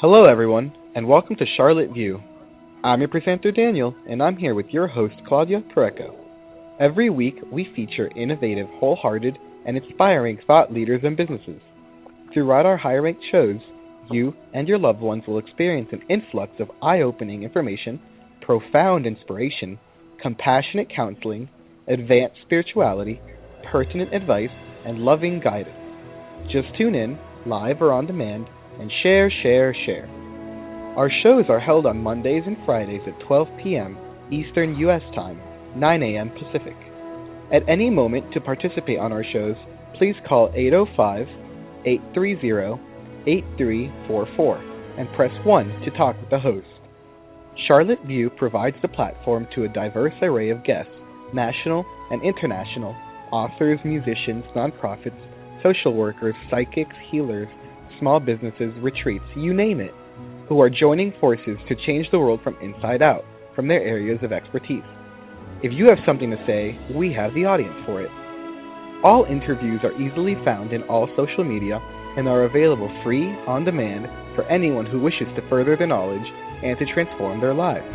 Hello, everyone, and welcome to Charlotte View. I'm your presenter, Daniel, and I'm here with your host, Claudia Pareco. Every week, we feature innovative, wholehearted, and inspiring thought leaders and businesses. Throughout our high-ranked shows, you and your loved ones will experience an influx of eye-opening information, profound inspiration, compassionate counseling, advanced spirituality, pertinent advice, and loving guidance. Just tune in, live or on demand, and share. Our shows are held on Mondays and Fridays at 12 p.m. Eastern U.S. Time, 9 a.m. Pacific. At any moment to participate on our shows, please call 805-830-8344 and press 1 to talk with the host. Charlotte View provides the platform to a diverse array of guests, national and international, authors, musicians, nonprofits, social workers, psychics, healers, small businesses, retreats, you name it, who are joining forces to change the world from inside out, from their areas of expertise. If you have something to say, we have the audience for it. All interviews are easily found in all social media and are available free, on demand, for anyone who wishes to further their knowledge and to transform their lives.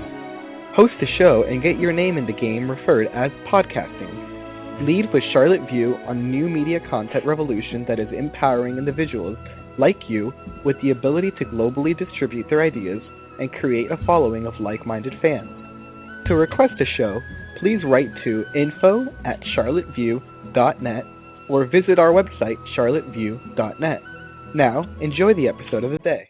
Host a show and get your name in the game referred as podcasting. Lead with Charlotte View on new media content revolution that is empowering individuals like you with the ability to globally distribute their ideas and create a following of like-minded fans. To request a show, please write to info@charlotteview.net or visit our website, charlotteview.net. Now, enjoy the episode of the day.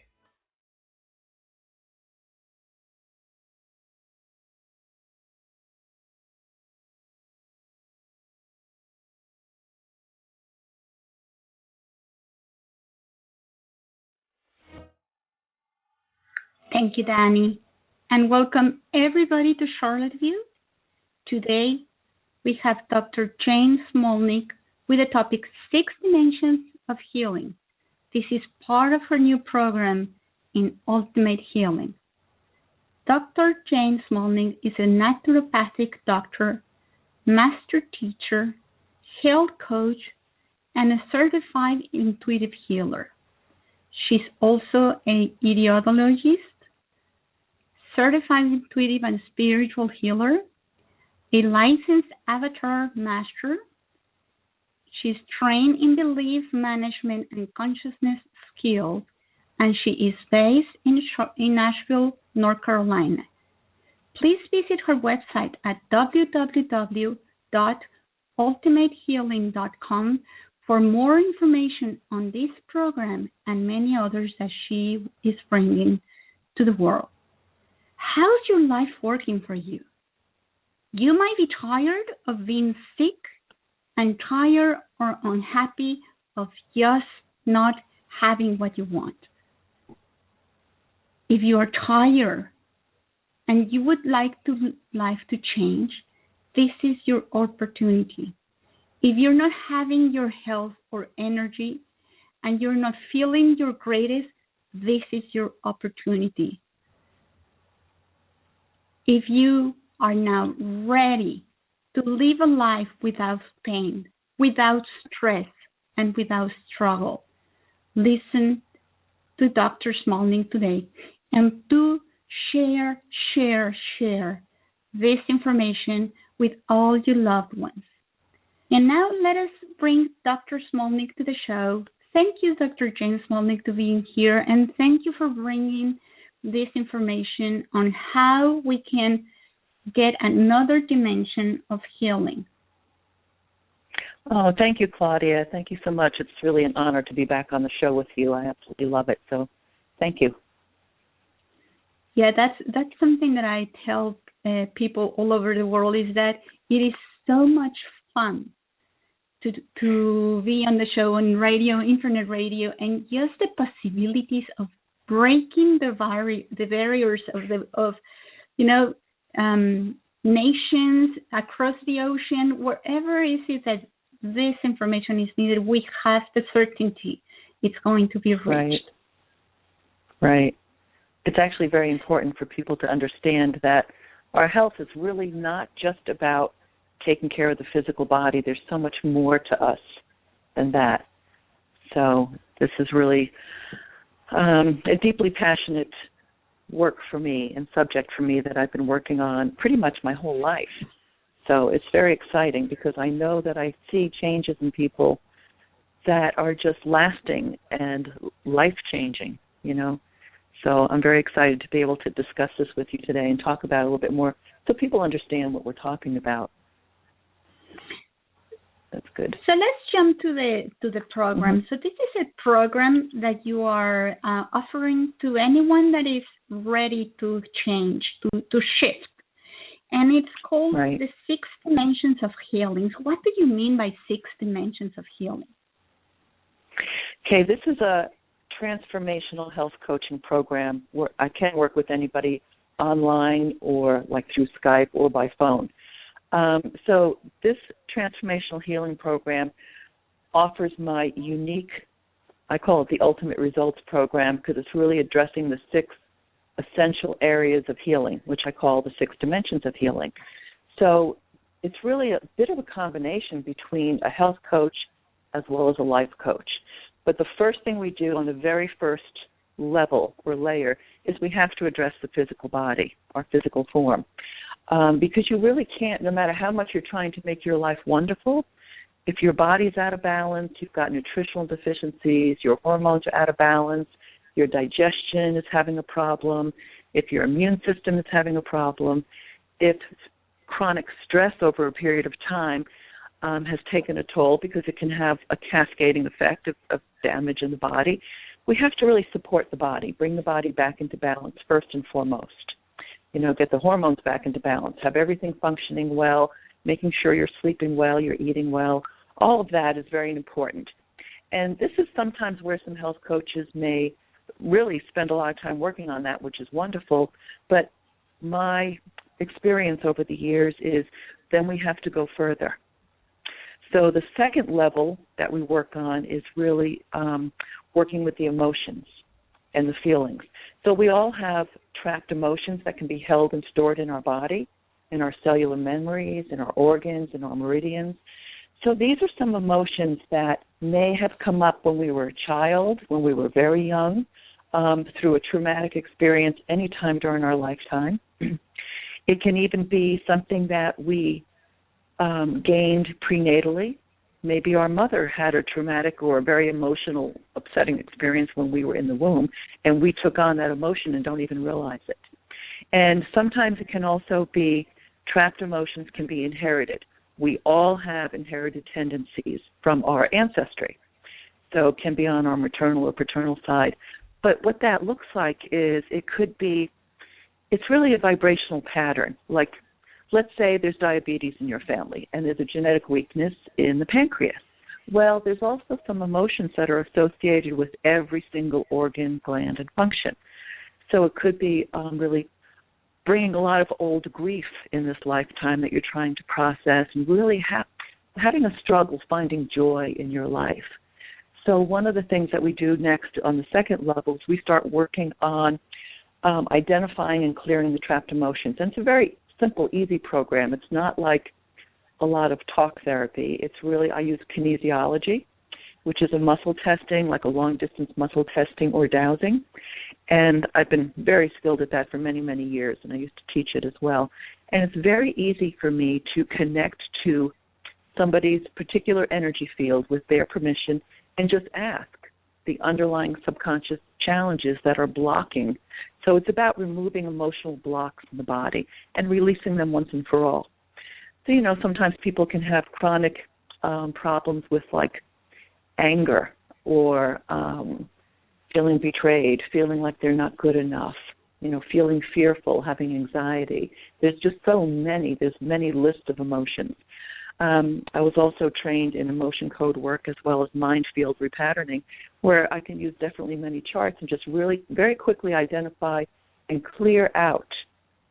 Thank you, Danny, and welcome everybody to Charlotte View. Today, we have Dr. Smolnik with the topic 6 Dimensions of Healing. This is part of her new program in Ultimate Healing. Dr. Smolnik is a naturopathic doctor, master teacher, health coach, and a certified intuitive healer. She's also an iridologist, certified intuitive and spiritual healer, a licensed avatar master. She's trained in belief management and consciousness skills, and she is based in Nashville, North Carolina. Please visit her website at www.ultimatehealing.com for more information on this program and many others that she is bringing to the world. How's your life working for you? You might be tired of being sick and tired or unhappy of just not having what you want. If you are tired and you would like life to change, this is your opportunity. If you're not having your health or energy and you're not feeling your greatest, this is your opportunity. If you are now ready to live a life without pain, without stress, and without struggle, listen to Dr. Smolnik today and do share this information with all your loved ones. And now let us bring Dr. Smolnik to the show. Thank you, Dr. Smolnik, for being here, and thank you for bringing this information on how we can get another dimension of healing. Oh, thank you, Claudia. Thank you so much. It's really an honor to be back on the show with you. I absolutely love it. So thank you. Yeah, that's something that I tell people all over the world is that it is so much fun to be on the show on radio, internet radio, and just the possibilities of breaking the barriers of nations across the ocean, wherever it is that this information is needed, we have the certainty it's going to be reached. Right. It's actually very important for people to understand that our health is really not just about taking care of the physical body. There's so much more to us than that. So this is really a deeply passionate work for me and subject for me that I've been working on pretty much my whole life. So it's very exciting because I know that I see changes in people that are just lasting and life-changing, you know. So I'm very excited to be able to discuss this with you today and talk about it a little bit more so people understand what we're talking about. That's good. So let's jump to the program. Mm-hmm. So this is a program that you are offering to anyone that is ready to change, to shift. And it's called the 6 Dimensions of Healing. So what do you mean by 6 Dimensions of Healing? Okay, this is a transformational health coaching program where I can work with anybody online or like through Skype or by phone. So this transformational healing program offers my unique, I call it the Ultimate Results Program because it's really addressing the 6 essential areas of healing, which I call the 6 dimensions of healing. So it's really a bit of a combination between a health coach as well as a life coach. But the first thing we do on the very first level or layer is we have to address the physical body, our physical form. Because you really can't, no matter how much you're trying to make your life wonderful, if your body's out of balance, you've got nutritional deficiencies, your hormones are out of balance, your digestion is having a problem, if your immune system is having a problem, if chronic stress over a period of time has taken a toll because it can have a cascading effect of damage in the body, we have to really support the body, bring the body back into balance first and foremost. You know, get the hormones back into balance, have everything functioning well, making sure you're sleeping well, you're eating well. All of that is very important. And this is sometimes where some health coaches may really spend a lot of time working on that, which is wonderful. But my experience over the years is then we have to go further. So the second level that we work on is really working with the emotions and the feelings. So we all have trapped emotions that can be held and stored in our body, in our cellular memories, in our organs, in our meridians. So these are some emotions that may have come up when we were a child, when we were very young, through a traumatic experience anytime during our lifetime. It can even be something that we gained prenatally. Maybe our mother had a traumatic or a very emotional, upsetting experience when we were in the womb, and we took on that emotion and don't even realize it. And sometimes it can also be trapped emotions can be inherited. We all have inherited tendencies from our ancestry. So it can be on our maternal or paternal side. But what that looks like is it's really a vibrational pattern. Like, let's say there's diabetes in your family and there's a genetic weakness in the pancreas. Well, there's also some emotions that are associated with every single organ, gland, and function. So it could be really bringing a lot of old grief in this lifetime that you're trying to process and really having a struggle finding joy in your life. So one of the things that we do next on the second level is we start working on identifying and clearing the trapped emotions. And it's a very simple, easy program. It's not like a lot of talk therapy. It's really, I use kinesiology, which is a muscle testing, like a long-distance muscle testing or dowsing. And I've been very skilled at that for many, many years, and I used to teach it as well. And it's very easy for me to connect to somebody's particular energy field with their permission and just ask the underlying subconscious challenges that are blocking. So it's about removing emotional blocks in the body and releasing them once and for all. So, you know, sometimes people can have chronic problems with, like, anger or feeling betrayed, feeling like they're not good enough, you know, feeling fearful, having anxiety. There's many lists of emotions. I was also trained in emotion code work as well as mind field repatterning, where I can use definitely many charts and just really very quickly identify and clear out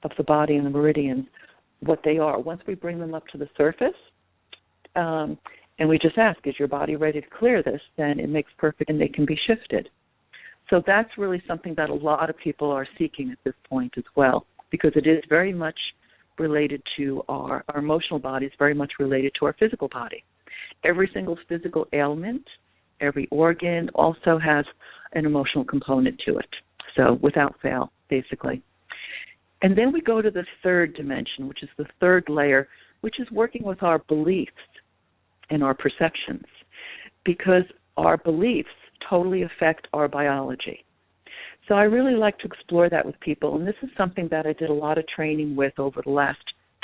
of the body and the meridians what they are. Once we bring them up to the surface, and we just ask, is your body ready to clear this? Then it makes perfect and they can be shifted. So that's really something that a lot of people are seeking at this point as well, because it is very much related to our emotional body, is very much related to our physical body. Every single physical ailment, every organ also has an emotional component to it. So without fail, basically. And then we go to the third dimension, which is the third layer, which is working with our beliefs and our perceptions, because our beliefs totally affect our biology. So I really like to explore that with people, and this is something that I did a lot of training with over the last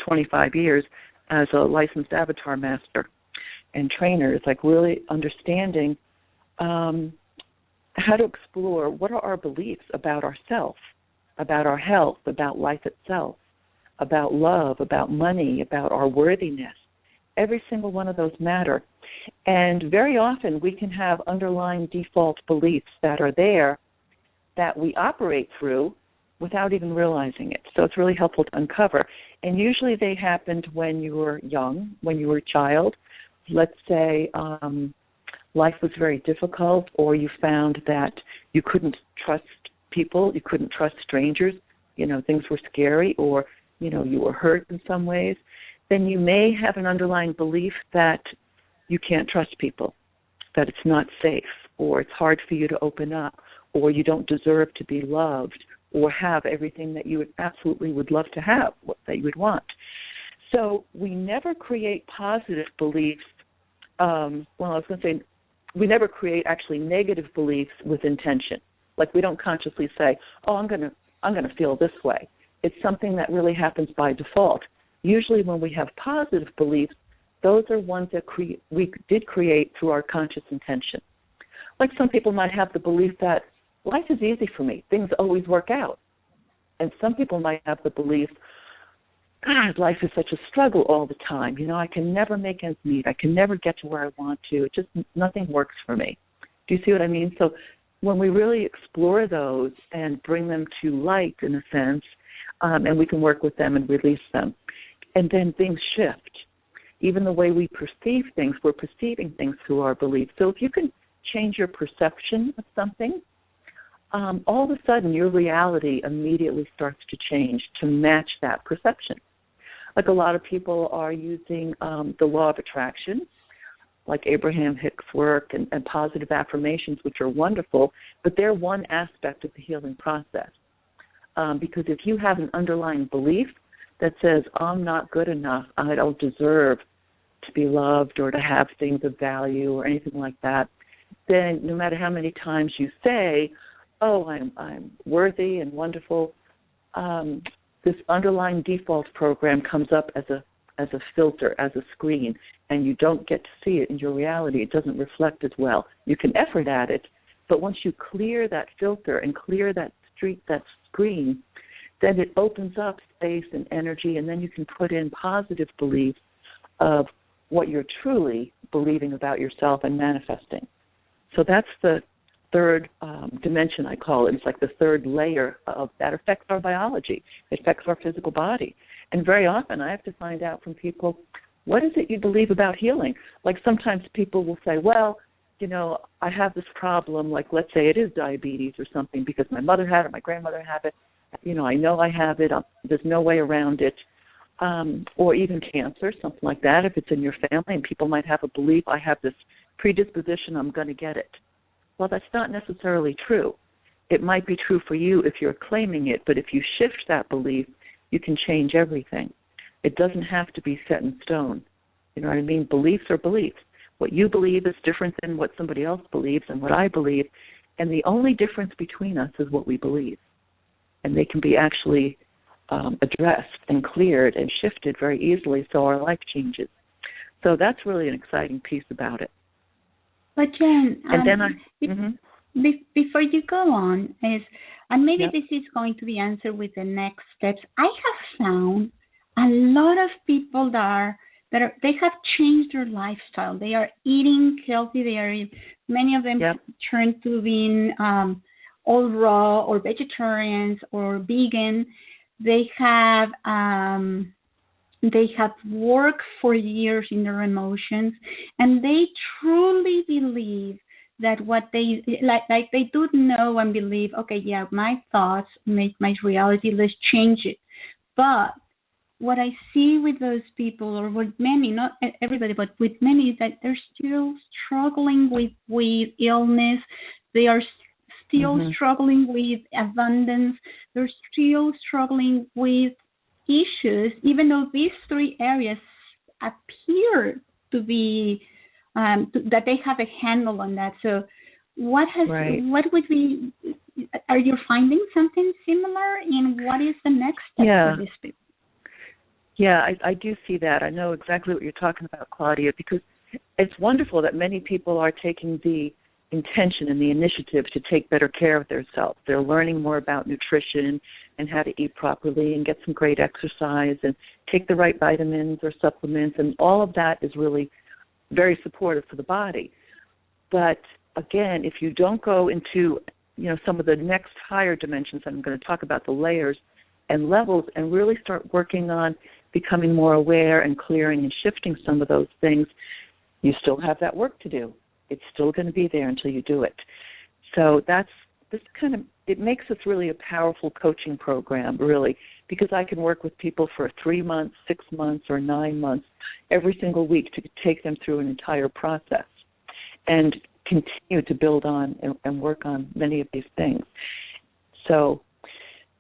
25 years as a licensed avatar master and trainer. It's like really understanding how to explore what are our beliefs about ourselves, about our health, about life itself, about love, about money, about our worthiness. Every single one of those matter. And very often we can have underlying default beliefs that are there that we operate through without even realizing it. So it's really helpful to uncover. And usually they happened when you were young, when you were a child. Let's say life was very difficult, or you found that you couldn't trust people, you couldn't trust strangers, things were scary, or, you were hurt in some ways. Then you may have an underlying belief that you can't trust people, that it's not safe, or it's hard for you to open up, or you don't deserve to be loved or have everything that you absolutely would love to have, that you would want. So we never create positive beliefs. We never create actually negative beliefs with intention. Like we don't consciously say, "Oh, I'm going to feel this way." It's something that really happens by default. Usually when we have positive beliefs, those are ones that we did create through our conscious intention. Like some people might have the belief that life is easy for me. Things always work out. And some people might have the belief, God, life is such a struggle all the time. I can never make ends meet. I can never get to where I want to. Nothing works for me. Do you see what I mean? So when we really explore those and bring them to light, in a sense, and we can work with them and release them, and then things shift. Even the way we perceive things, we're perceiving things through our beliefs. So if you can change your perception of something, all of a sudden your reality immediately starts to change to match that perception. Like a lot of people are using the law of attraction, like Abraham Hicks' work and positive affirmations, which are wonderful, but they're one aspect of the healing process. Because if you have an underlying belief that says, I'm not good enough, I don't deserve to be loved or to have things of value or anything like that, then no matter how many times you say, oh, I'm worthy and wonderful, this underlying default program comes up as a filter, as a screen, and you don't get to see it in your reality. It doesn't reflect as well. You can effort at it, but once you clear that filter and clear that screen, then it opens up space and energy, and then you can put in positive beliefs of what you're truly believing about yourself and manifesting. So that's the third dimension, I call it. It's like the third layer of that affects our biology. It affects our physical body. And very often I have to find out from people, what is it you believe about healing? Like sometimes people will say, well, I have this problem, like let's say it is diabetes or something because my mother had it, my grandmother had it, I know I have it, there's no way around it, or even cancer, something like that, if it's in your family, and people might have a belief, I have this predisposition, I'm going to get it. Well, that's not necessarily true. It might be true for you if you're claiming it, but if you shift that belief, you can change everything. It doesn't have to be set in stone. You know what I mean? Beliefs are beliefs. What you believe is different than what somebody else believes and what I believe, and the only difference between us is what we believe. And they can be actually addressed and cleared and shifted very easily so our life changes. So that's really an exciting piece about it. But Jen, and then before you go on, and maybe this is going to be answered with the next steps, I have found a lot of people they have changed their lifestyle. They are eating healthy. Many of them turn to being all raw or vegetarians or vegan. They have worked for years in their emotions, and they truly believe that what they like they do know and believe, okay, yeah, my thoughts make my reality, let's change it. But what I see with those people, or with many, not everybody, but with many, is that they're still struggling with illness. They are still struggling with abundance. They're still struggling with issues, even though these three areas appear to be that they have a handle on that. So what would be, are you finding something similar, and what is the next step for this people? Yeah, I do see that. I know exactly what you're talking about, Claudia, because it's wonderful that many people are taking the intention and the initiative to take better care of themselves. They're learning more about nutrition and how to eat properly and get some great exercise and take the right vitamins or supplements, and all of that is really very supportive for the body. But again, if you don't go into, some of the next higher dimensions, I'm going to talk about the layers and levels, and really start working on becoming more aware and clearing and shifting some of those things, you still have that work to do. It's still going to be there until you do it. So it makes this really a powerful coaching program, really, because I can work with people for 3 months, 6 months, or 9 months every single week to take them through an entire process and continue to build on and work on many of these things. So,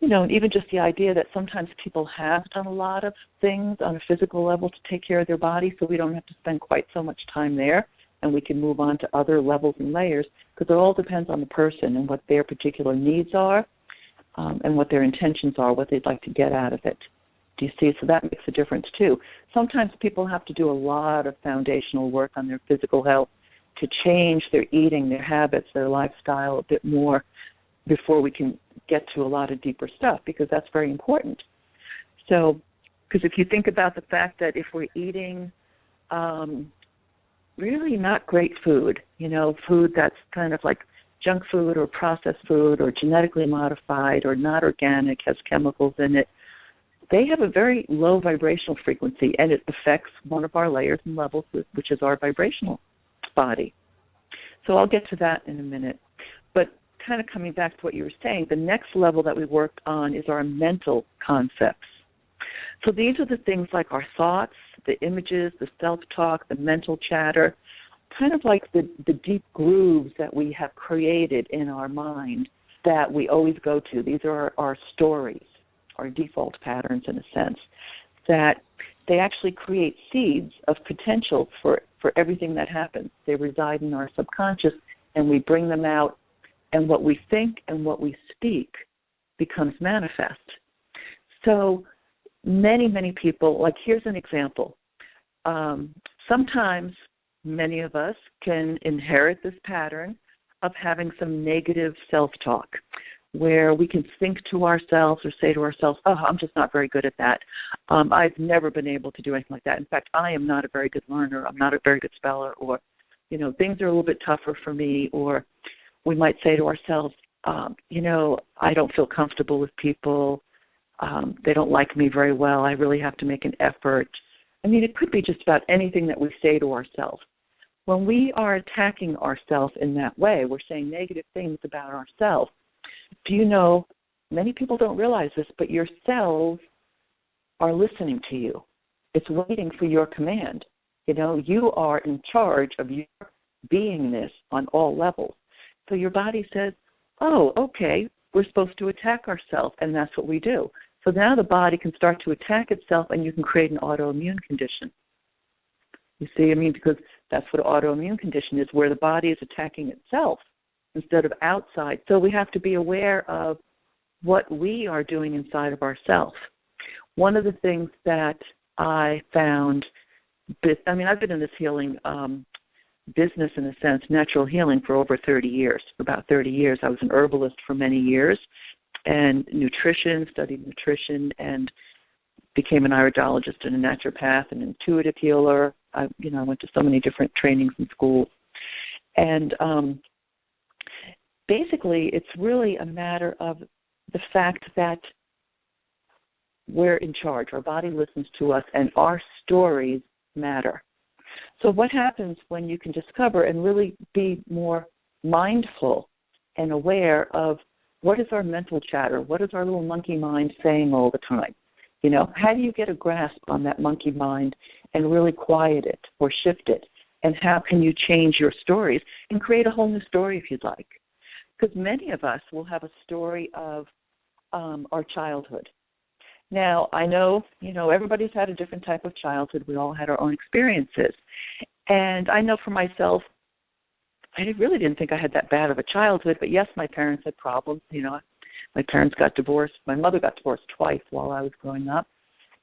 and even just the idea that sometimes people have done a lot of things on a physical level to take care of their body, so we don't have to spend quite so much time there, and we can move on to other levels and layers, because it all depends on the person and what their particular needs are, and what their intentions are, what they'd like to get out of it. Do you see? So that makes a difference too. Sometimes people have to do a lot of foundational work on their physical health to change their eating, their habits, their lifestyle a bit more before we can get to a lot of deeper stuff, because that's very important. So, because if you think about the fact that if we're eating really not great food, food that's kind of like junk food or processed food or genetically modified or not organic, has chemicals in it, they have a very low vibrational frequency, and it affects one of our layers and levels, which is our vibrational body. So I'll get to that in a minute. But kind of coming back to what you were saying, the next level that we worked on is our mental concepts. So these are the things like our thoughts, the images, the self-talk, the mental chatter, kind of like the deep grooves that we have created in our mind that we always go to. These are our stories, our default patterns in a sense, that they actually create seeds of potential for everything that happens. They reside in our subconscious, and we bring them out, and what we think and what we speak becomes manifest. So many, many people, like here's an example. Sometimes many of us can inherit this pattern of having some negative self-talk, where we can think to ourselves or say to ourselves, I'm just not very good at that. I've never been able to do anything like that. In fact, I am not a very good learner. I'm not a very good speller, or, things are a little bit tougher for me. Or we might say to ourselves, I don't feel comfortable with people. They don't like me very well. I really have to make an effort. I mean, it could be just about anything that we say to ourselves. When we are attacking ourselves in that way, we're saying negative things about ourselves. Do you know, many people don't realize this, but your cells are listening to you. It's waiting for your command. You are in charge of your beingness on all levels. So your body says, okay, we're supposed to attack ourselves, and that's what we do. So now the body can start to attack itself, and you can create an autoimmune condition. You see, because that's what an autoimmune condition is, where the body is attacking itself instead of outside. So we have to be aware of what we are doing inside of ourselves. One of the things that I found, I've been in this healing business, in a sense, natural healing, for over 30 years. For about 30 years. I was an herbalist for many years, and studied nutrition, and became an iridologist and a naturopath and an intuitive healer. I went to so many different trainings and schools. And basically, it's really a matter of the fact that we're in charge. Our body listens to us, and our stories matter. So what happens when you can discover and really be more mindful and aware of what is our mental chatter, what is our little monkey mind saying all the time? How do you get a grasp on that monkey mind and really quiet it or shift it? And how can you change your stories and create a whole new story if you'd like? because many of us will have a story of our childhood. Now, I know, everybody's had a different type of childhood. We all had our own experiences. And I know for myself, I really didn't think I had that bad of a childhood, but yes, my parents had problems. My parents got divorced. My mother got divorced twice while I was growing up,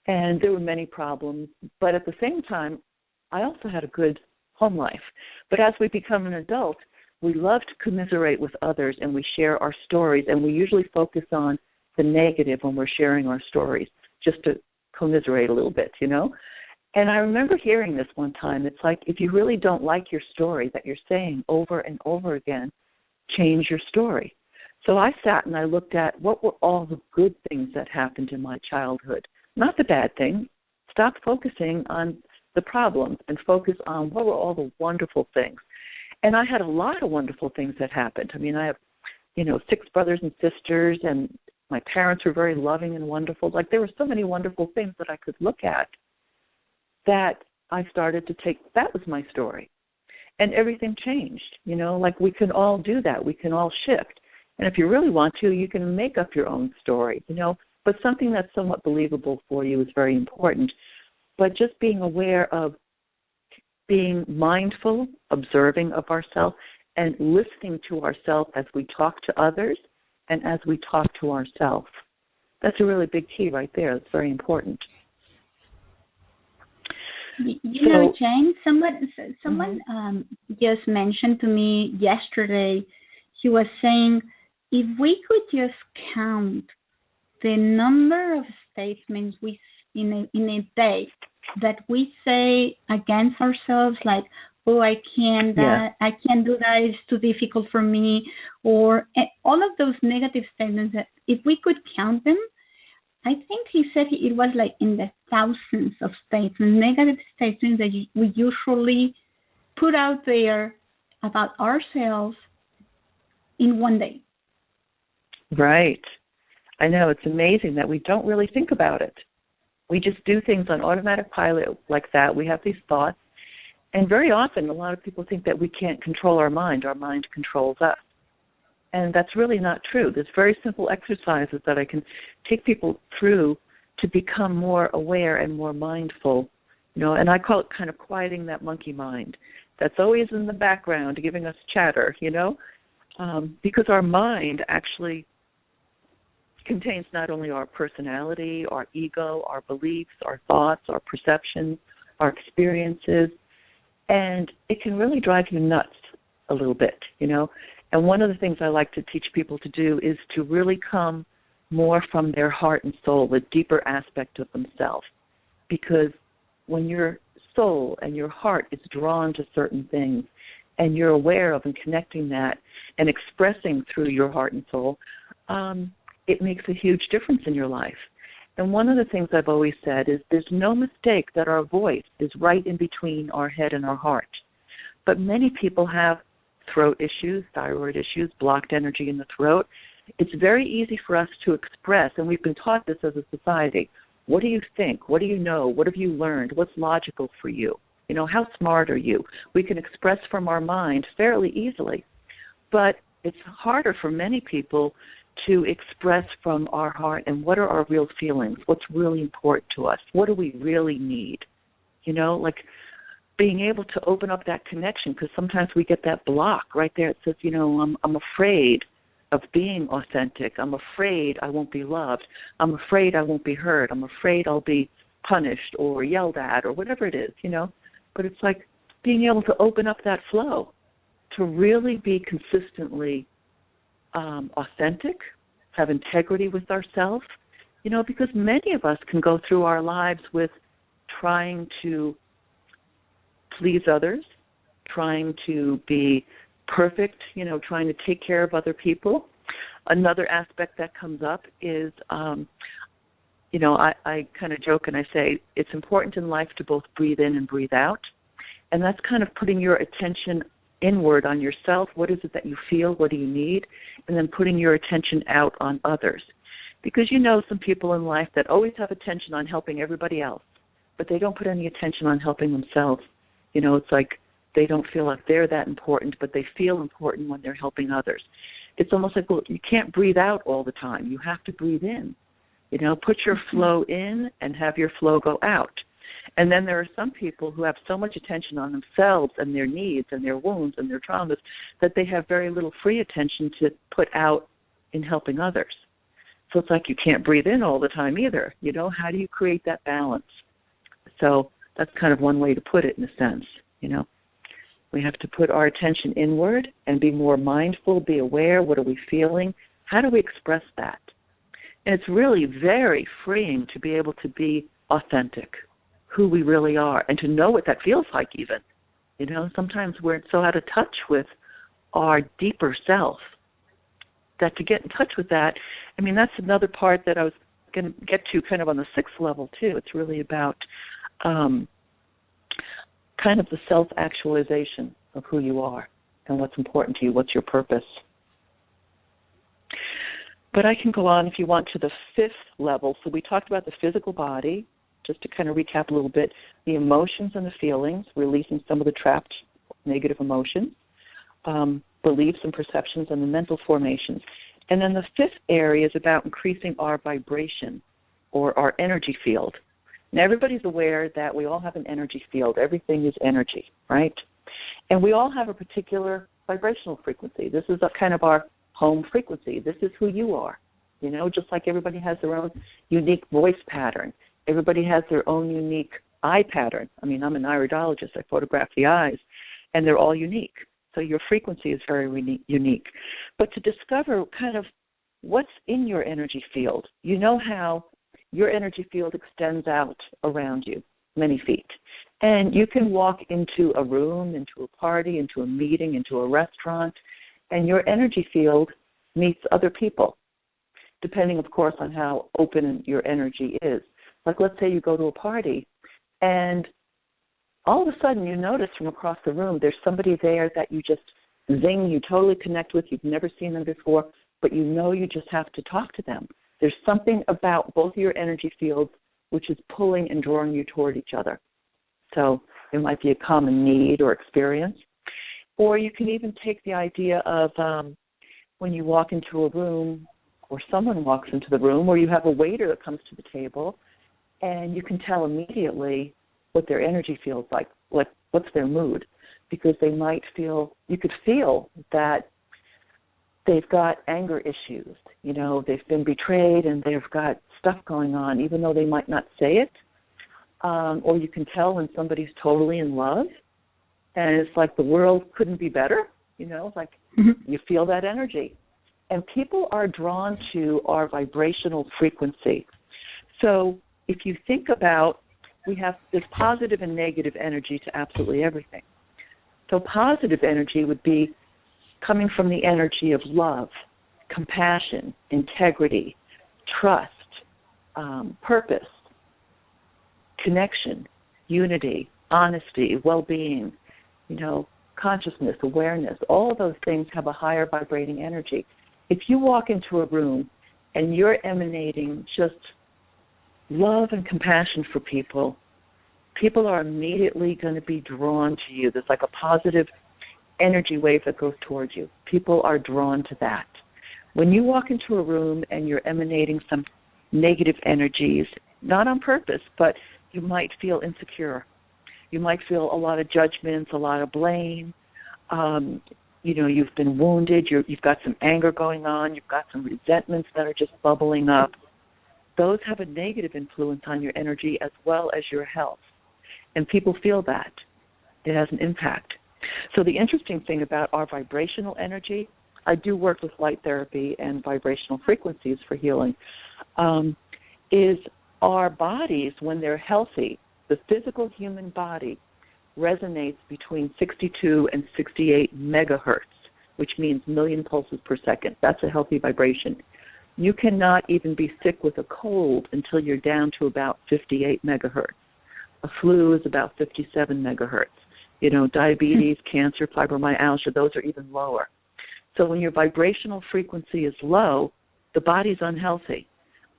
and there were many problems. But at the same time, I also had a good home life. But as we become an adult, we love to commiserate with others, and we share our stories, and we usually focus on the negative when we're sharing our stories, just to commiserate a little bit, And I remember hearing this one time. It's like, if you really don't like your story that you're saying over and over again, change your story. So I sat and I looked at what were all the good things that happened in my childhood, not the bad things. Stop focusing on the problems and focus on what were all the wonderful things. And I had a lot of wonderful things that happened. I mean, I have, 6 brothers and sisters, and my parents were very loving and wonderful. Like, there were so many wonderful things that I could look at that I started to take, that was my story. And everything changed, like we can all do that. We can all shift. And if you really want to, you can make up your own story, but something that's somewhat believable for you is very important. But just being aware of being mindful, observing of ourselves, and listening to ourselves as we talk to others and as we talk to ourselves. That's a really big key right there. It's very important. Jane, someone just mentioned to me yesterday, he was saying, if we could just count the number of statements in a day that we say against ourselves, like, oh, I can't do that, it's too difficult for me, or all of those negative statements, that if we could count them, I think he said it was like in the thousands of statements, negative statements that we usually put out there about ourselves in one day. Right. I know, it's amazing that we don't really think about it. We just do things on automatic pilot like that. We have these thoughts. And very often, a lot of people think that we can't control our mind. Our mind controls us. And that's really not true. There's very simple exercises that I can take people through to become more aware and more mindful. And I call it kind of quieting that monkey mind that's always in the background giving us chatter, because our mind actually contains not only our personality, our ego, our beliefs, our thoughts, our perceptions, our experiences, and it can really drive you nuts a little bit, And one of the things I like to teach people to do is to really come more from their heart and soul, the deeper aspect of themselves. Because when your soul and your heart is drawn to certain things and you're aware of and connecting that and expressing through your heart and soul, it makes a huge difference in your life. And one of the things I've always said is there's no mistake that our voice is right in between our head and our heart. But many people have throat issues, thyroid issues, blocked energy in the throat. It's very easy for us to express, and we've been taught this as a society. What do you think? What do you know? What have you learned? What's logical for you? How smart are you? We can express from our mind fairly easily, but it's harder for many people to express from our heart and what are our real feelings, what's really important to us, what do we really need, like being able to open up that connection, because sometimes we get that block right there. It says, I'm afraid of being authentic. I'm afraid I won't be loved. I'm afraid I won't be heard. I'm afraid I'll be punished or yelled at or whatever it is, But it's like being able to open up that flow to really be consistently authentic, have integrity with ourselves, because many of us can go through our lives with trying to please others, trying to be perfect, trying to take care of other people. Another aspect that comes up is, I kind of joke and I say it's important in life to both breathe in and breathe out. And that's kind of putting your attention inward on yourself. What is it that you feel? What do you need? And then putting your attention out on others. Because some people in life that always have attention on helping everybody else, but they don't put any attention on helping themselves. It's like they don't feel like they're that important, but they feel important when they're helping others. it's almost like, well, you can't breathe out all the time. You have to breathe in. Put your flow in and have your flow go out. And then there are some people who have so much attention on themselves and their needs and their wounds and their traumas that they have very little free attention to put out in helping others. So it's like you can't breathe in all the time either. How do you create that balance? So that's kind of one way to put it in a sense, We have to put our attention inward and be more mindful, be aware. What are we feeling? How do we express that? And it's really very freeing to be able to be authentic, who we really are, and to know what that feels like even. Sometimes we're so out of touch with our deeper self that to get in touch with that, that's another part that I was going to get to kind of on the 6th level too. It's really about kind of the self-actualization of who you are and what's important to you, what's your purpose. But I can go on if you want to the 5th level. So we talked about the physical body, just to kind of recap a little bit, the emotions and the feelings, releasing some of the trapped negative emotions, beliefs and perceptions, and the mental formations. And then the 5th area is about increasing our vibration or our energy field. Now, everybody's aware that we all have an energy field. Everything is energy, right? And we all have a particular vibrational frequency. This is a kind of our home frequency. This is who you are, just like everybody has their own unique voice pattern. Everybody has their own unique eye pattern. I'm an iridologist. I photograph the eyes, and they're all unique. So your frequency is very unique. But to discover kind of what's in your energy field, how your energy field extends out around you many feet. And you can walk into a room, into a party, into a meeting, into a restaurant, and your energy field meets other people, depending, of course, on how open your energy is. Like, let's say you go to a party, and all of a sudden you notice from across the room there's somebody there that you just zing, you totally connect with. You've never seen them before, but you just have to talk to them. There's something about both of your energy fields which is pulling and drawing you toward each other. So it might be a common need or experience. Or you can even take the idea of when you walk into a room or someone walks into the room, or you have a waiter that comes to the table, and you can tell immediately what their energy feels like what's their mood, because you could feel that they've got anger issues, they've been betrayed and they've got stuff going on, even though they might not say it. Or you can tell when somebody's totally in love, and it's like the world couldn't be better, you feel that energy. And people are drawn to our vibrational frequency. So if you think about, we have this positive and negative energy to absolutely everything. So positive energy would be coming from the energy of love, compassion, integrity, trust, purpose, connection, unity, honesty, well-being, consciousness, awareness. All of those things have a higher vibrating energy. If you walk into a room and you're emanating just love and compassion for people, people are immediately going to be drawn to you. There's like a positive energy wave that goes towards you. People are drawn to that. When you walk into a room and you're emanating some negative energies, not on purpose, but you might feel insecure. You might feel a lot of judgments, a lot of blame. You've been wounded. You've got some anger going on. You've got some resentments that are just bubbling up. Those have a negative influence on your energy as well as your health. And people feel that. It has an impact. So the interesting thing about our vibrational energy, I do work with light therapy and vibrational frequencies for healing, is our bodies, when they're healthy, the physical human body resonates between 62 and 68 megahertz, which means million pulses per second. That's a healthy vibration. You cannot even be sick with a cold until you're down to about 58 megahertz. A flu is about 57 megahertz. Diabetes, cancer, fibromyalgia, those are even lower. So when your vibrational frequency is low, the body's unhealthy.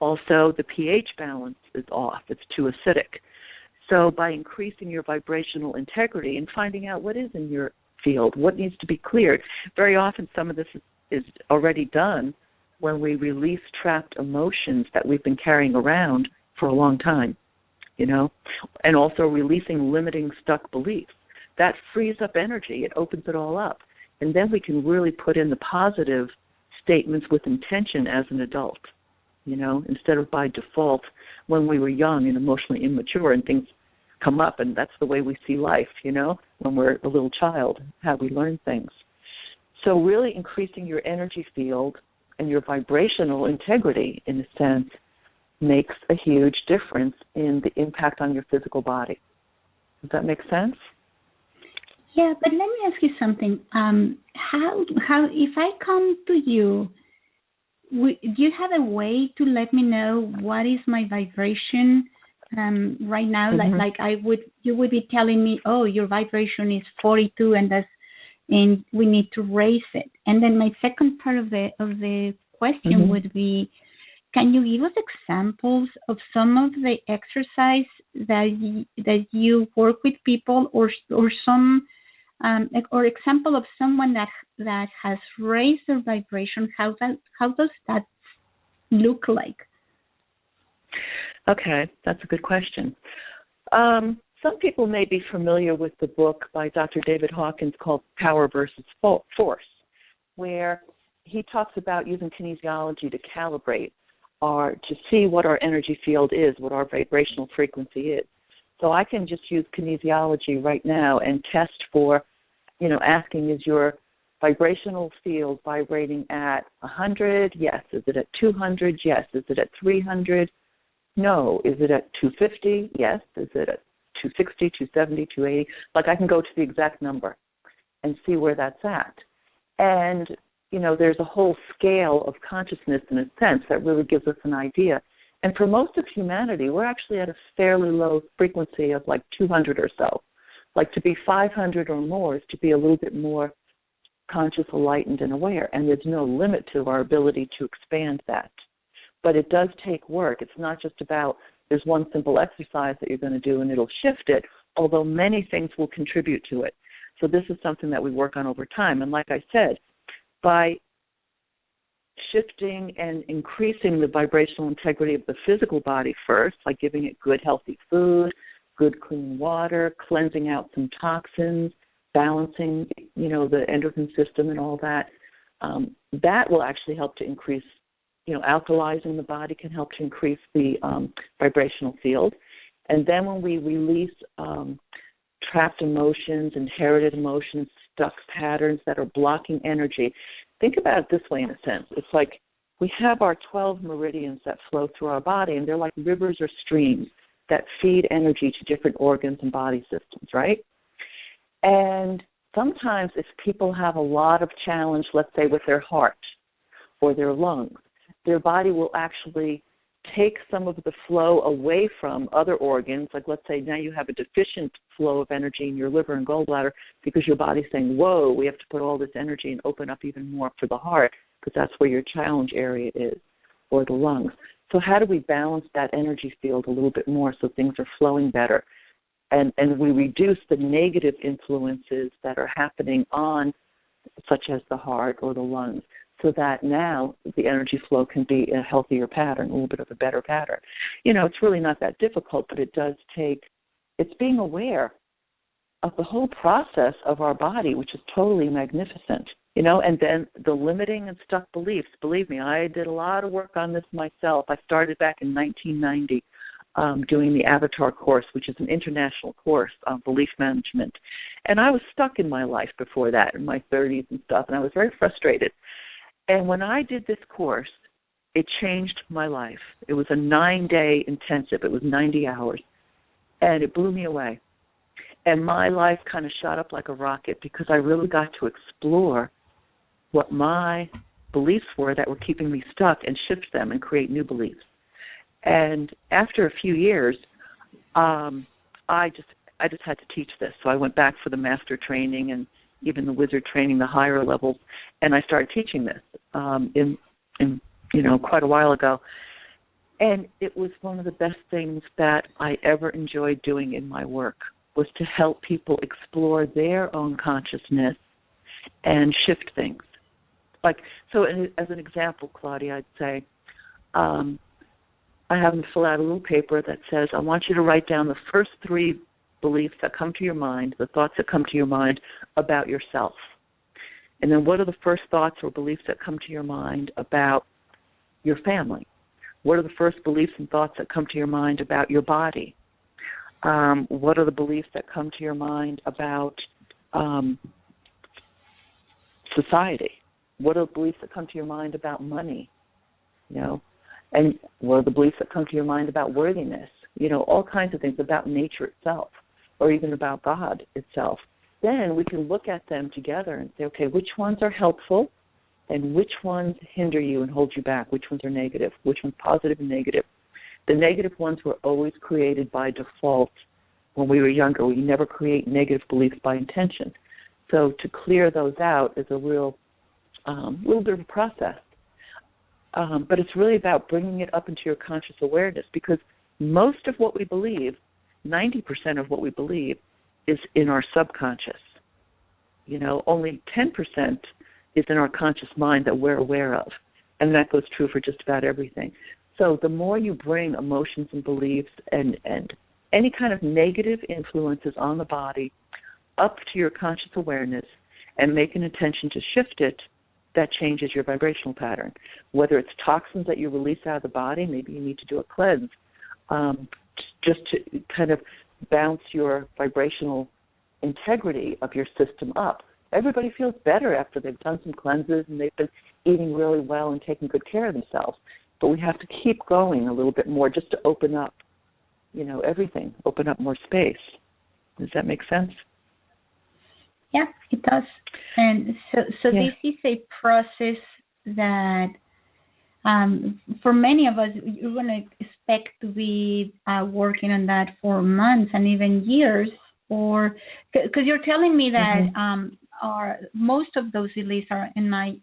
Also, the pH balance is off. It's too acidic. So by increasing your vibrational integrity and finding out what is in your field, what needs to be cleared, very often some of this is already done when we release trapped emotions that we've been carrying around for a long time, and also releasing limiting stuck beliefs. That frees up energy. It opens it all up. And then we can really put in the positive statements with intention as an adult, instead of by default when we were young and emotionally immature and things come up, and that's the way we see life, when we're a little child, how we learn things. So really increasing your energy field and your vibrational integrity, in a sense, makes a huge difference in the impact on your physical body. Does that make sense? Yeah, but let me ask you something. How if I come to you, do you have a way to let me know what is my vibration right now? Mm-hmm. You would be telling me, oh, your vibration is 42, and we need to raise it. And then my second part of the question mm-hmm. would be, can you give us examples of some of the exercise that you work with people, or some or example of someone that has raised their vibration? How does that look like? Okay, that's a good question. Some people may be familiar with the book by Dr. David Hawkins called Power versus Force, where he talks about using kinesiology to calibrate to see what our energy field is, what our vibrational frequency is. So I can just use kinesiology right now and test for, asking, is your vibrational field vibrating at 100? Yes. Is it at 200? Yes. Is it at 300? No. Is it at 250? Yes. Is it at 260, 270, 280? Like, I can go to the exact number and see where that's at. And, there's a whole scale of consciousness, in a sense, that really gives us an idea. And for most of humanity, we're actually at a fairly low frequency of like 200 or so. Like, to be 500 or more is to be a little bit more conscious, enlightened, and aware. And there's no limit to our ability to expand that. But it does take work. It's not just about there's one simple exercise that you're going to do and it'll shift it, although many things will contribute to it. So this is something that we work on over time. And like I said, by shifting and increasing the vibrational integrity of the physical body first, like giving it good, healthy food, good, clean water, cleansing out some toxins, balancing, the endocrine system and all that, that will actually help to increase, alkalizing the body can help to increase the vibrational field. And then when we release trapped emotions, inherited emotions, stuck patterns that are blocking energy, think about it this way, in a sense. It's like we have our 12 meridians that flow through our body, and they're like rivers or streams that feed energy to different organs and body systems, right? And sometimes if people have a lot of challenge, let's say with their heart or their lungs, their body will actually take some of the flow away from other organs. Like, let's say now you have a deficient flow of energy in your liver and gallbladder because your body's saying, whoa, we have to put all this energy and open up even more for the heart because that's where your challenge area is, or the lungs. So how do we balance that energy field a little bit more so things are flowing better? And we reduce the negative influences that are happening on, such as the heart or the lungs, so that now the energy flow can be a healthier pattern, a little bit of a better pattern. It's really not that difficult, but it does take, it's being aware of the whole process of our body, which is totally magnificent, and then the limiting and stuck beliefs. Believe me, I did a lot of work on this myself. I started back in 1990 doing the Avatar course, which is an international course on belief management. And I was stuck in my life before that, in my 30s and stuff, and I was very frustrated. And when I did this course, it changed my life. It was a 9-day intensive. It was 90 hours. And it blew me away. And my life kind of shot up like a rocket because I really got to explore what my beliefs were that were keeping me stuck and shift them and create new beliefs. And after a few years, I just had to teach this. So I went back for the master training and even the wizard training, the higher levels, and I started teaching this in quite a while ago. And it was one of the best things that I ever enjoyed doing in my work, was to help people explore their own consciousness and shift things. Like, so as an example, Claudia, I'd say, I have them fill out a little paper that says, I want you to write down the first 3 beliefs that come to your mind, the thoughts that come to your mind about yourself. And then what are the first thoughts or beliefs that come to your mind about your family? What are the first beliefs and thoughts that come to your mind about your body? What are the beliefs that come to your mind about society? What are the beliefs that come to your mind about money? And what are the beliefs that come to your mind about worthiness? All kinds of things about nature itself, or even about God itself. Then we can look at them together and say, okay, which ones are helpful and which ones hinder you and hold you back? Which ones are negative? Which ones positive and negative? The negative ones were always created by default when we were younger. We never create negative beliefs by intention. So to clear those out is a real little bit of a process. But it's really about bringing it up into your conscious awareness, because most of what we believe, 90% of what we believe, is in our subconscious. Only 10% is in our conscious mind that we're aware of. And that goes true for just about everything. So the more you bring emotions and beliefs and any kind of negative influences on the body up to your conscious awareness and make an intention to shift it, that changes your vibrational pattern. Whether it's toxins that you release out of the body, maybe you need to do a cleanse, just to kind of bounce your vibrational integrity of your system up. Everybody feels better after they've done some cleanses and they've been eating really well and taking good care of themselves. But we have to keep going a little bit more just to open up, everything, open up more space. Does that make sense? Yeah, it does. And so Yeah. This is a process that for many of us, you're going to expect to be working on that for months and even years, or because you're telling me that most of those beliefs are in my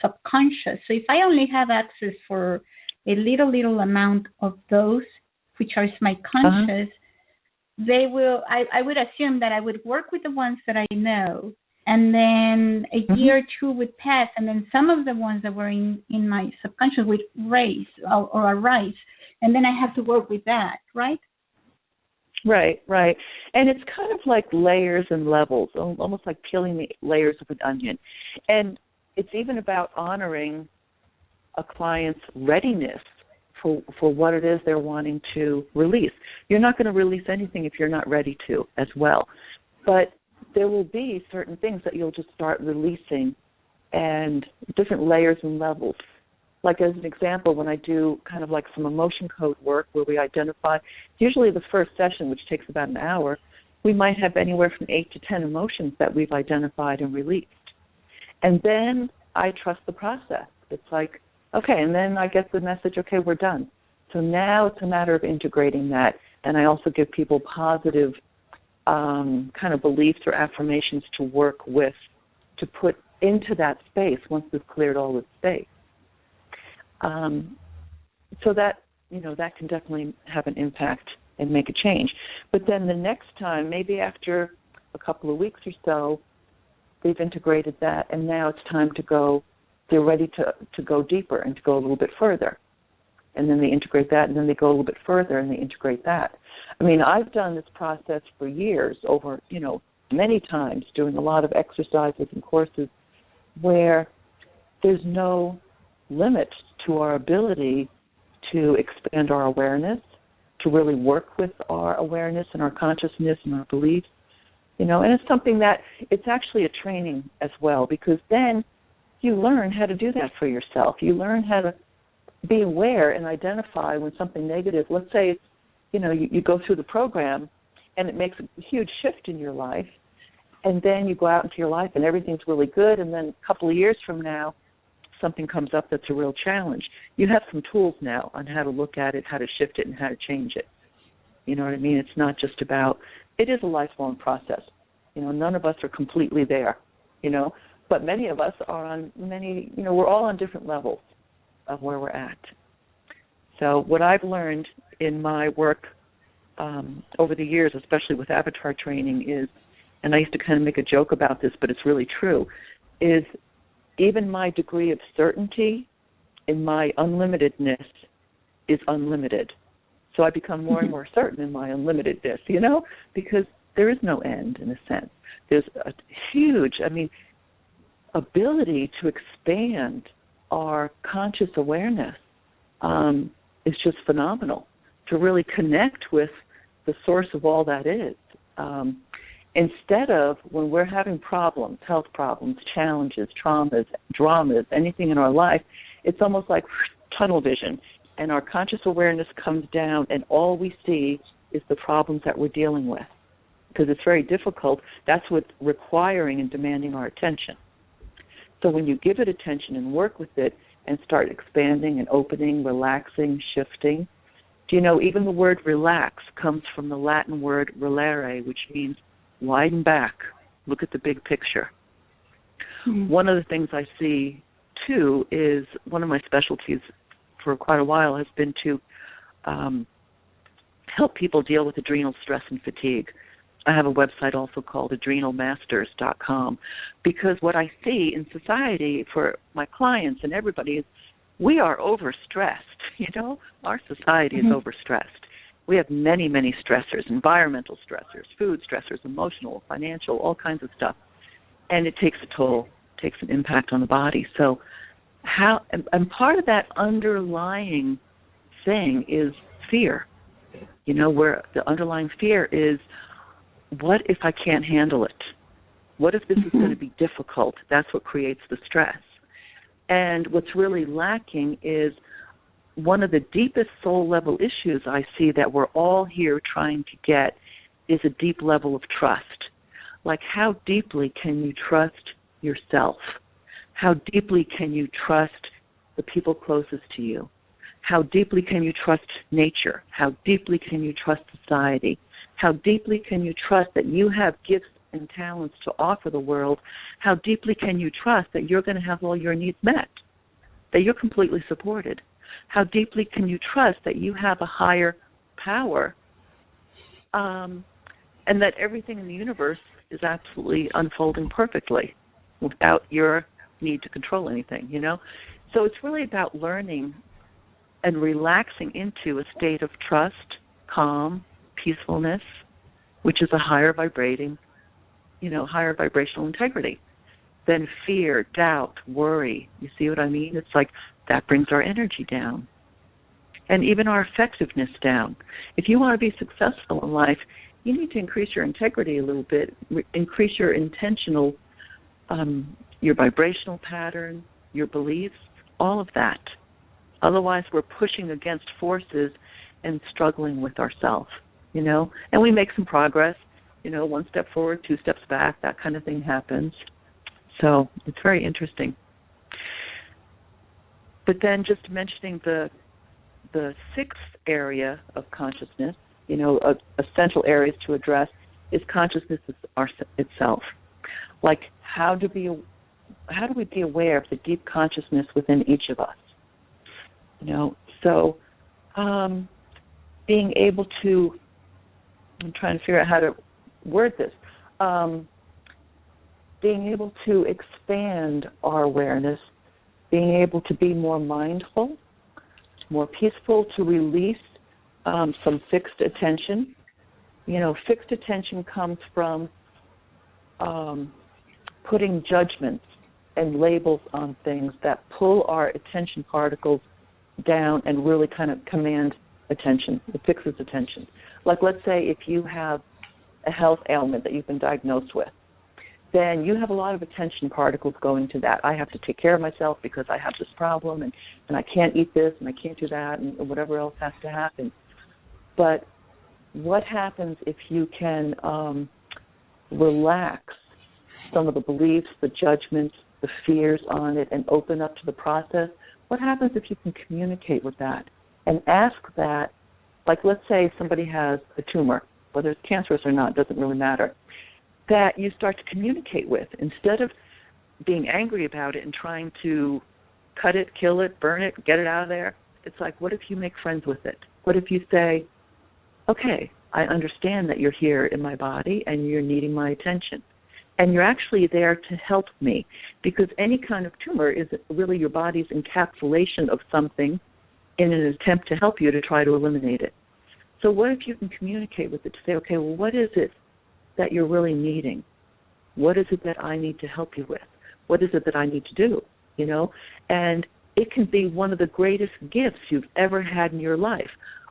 subconscious. So if I only have access for a little amount of those, which are my conscious, they will. I would assume that I would work with the ones that I know, and then a year or two would pass, and then some of the ones that were in my subconscious would raise or arise, and then I have to work with that, right? Right. And it's kind of like layers and levels, almost like peeling the layers of an onion. And it's even about honoring a client's readiness for what it is they're wanting to release. You're not going to release anything if you're not ready to as well. But there will be certain things that you'll just start releasing, and different layers and levels. Like as an example, when I do kind of like some emotion code work where we identify, usually the first session, which takes about an hour, we might have anywhere from 8 to 10 emotions that we've identified and released. And then I trust the process. It's like, okay, and then I get the message, okay, we're done. So now it's a matter of integrating that. And I also give people positive kind of beliefs or affirmations to work with, to put into that space once we've cleared all the space. So that, that can definitely have an impact and make a change. But then the next time, maybe after a couple of weeks or so, they've integrated that, and now it's time to go, they're ready to go deeper and to go a little bit further. And then they integrate that, and then they go a little bit further, and they integrate that. I mean, I've done this process for years, over, many times, doing a lot of exercises and courses where there's no limit to our ability to expand our awareness, to really work with our awareness and our consciousness and our beliefs, and it's something that it's actually a training as well, because then you learn how to do that for yourself. You learn how to be aware and identify when something negative, let's say, you go through the program and it makes a huge shift in your life, and then you go out into your life and everything's really good, and then a couple of years from now, something comes up that's a real challenge. You have some tools now on how to look at it, how to shift it, and how to change it. You know what I mean? It's not just about, it is a lifelong process. None of us are completely there, but many of us are on we're all on different levels of where we're at. So what I've learned in my work over the years, especially with avatar training, is, and I used to kind of make a joke about this, but it's really true, is even my degree of certainty in my unlimitedness is unlimited. So I become more and more certain in my unlimitedness, because there is no end in a sense. There's a huge, ability to expand our conscious awareness is just phenomenal, to really connect with the source of all that is. Instead of when we're having problems, health problems, challenges, traumas, dramas, anything in our life, it's almost like tunnel vision, and our conscious awareness comes down and all we see is the problems that we're dealing with, because it's very difficult. That's what's requiring and demanding our attention. So when you give it attention and work with it and start expanding and opening, relaxing, shifting, do you know even the word relax comes from the Latin word relare, which means widen back, look at the big picture. Mm-hmm. One of the things I see, too, is one of my specialties for quite a while has been to help people deal with adrenal stress and fatigue. I have a website also called adrenalmasters.com, because what I see in society for my clients and everybody is we are overstressed. Our society is overstressed. We have many, many stressors, environmental stressors, food stressors, emotional, financial, all kinds of stuff. And it takes a toll, takes an impact on the body. So and part of that underlying thing is fear, where the underlying fear is, what if I can't handle it? What if this is going to be difficult? That's what creates the stress. And what's really lacking is one of the deepest soul level issues I see that we're all here trying to get is a deep level of trust. Like, how deeply can you trust yourself? How deeply can you trust the people closest to you? How deeply can you trust nature? How deeply can you trust society? How deeply can you trust that you have gifts and talents to offer the world? How deeply can you trust that you're going to have all your needs met, that you're completely supported? How deeply can you trust that you have a higher power, and that everything in the universe is absolutely unfolding perfectly without your need to control anything, So it's really about learning and relaxing into a state of trust, calm, peacefulness, which is a higher vibrational integrity than fear, doubt, worry. You see what I mean? It's like that brings our energy down and even our effectiveness down. If you want to be successful in life, you need to increase your integrity a little bit, increase your intentional, your vibrational pattern, your beliefs, all of that. Otherwise, we're pushing against forces and struggling with ourselves, And we make some progress, one step forward, two steps back, that kind of thing happens. So it's very interesting. But then just mentioning the sixth area of consciousness, essential areas to address is consciousness itself. Like, how do we be aware of the deep consciousness within each of us? So being able to, I'm trying to figure out how to word this, being able to expand our awareness, being able to be more mindful, more peaceful, to release some fixed attention. Fixed attention comes from putting judgments and labels on things that pull our attention particles down and really kind of command attention. It fixes attention. Like, let's say if you have a health ailment that you've been diagnosed with, then you have a lot of attention particles going to that. I have to take care of myself because I have this problem, and I can't eat this, and I can't do that, and whatever else has to happen. But what happens if you can relax some of the beliefs, the judgments, the fears on it, and open up to the process? What happens if you can communicate with that and ask that, like, let's say somebody has a tumor, whether it's cancerous or not, doesn't really matter, that you start to communicate with, instead of being angry about it and trying to cut it, kill it, burn it, get it out of there. It's like, what if you make friends with it? What if you say, okay, I understand that you're here in my body and you're needing my attention. And you're actually there to help me, because any kind of tumor is really your body's encapsulation of something in an attempt to help you to try to eliminate it. So what if you can communicate with it to say, okay, well, what is it that you're really needing? What is it that I need to help you with? What is it that I need to do? You know, and it can be one of the greatest gifts you've ever had in your life.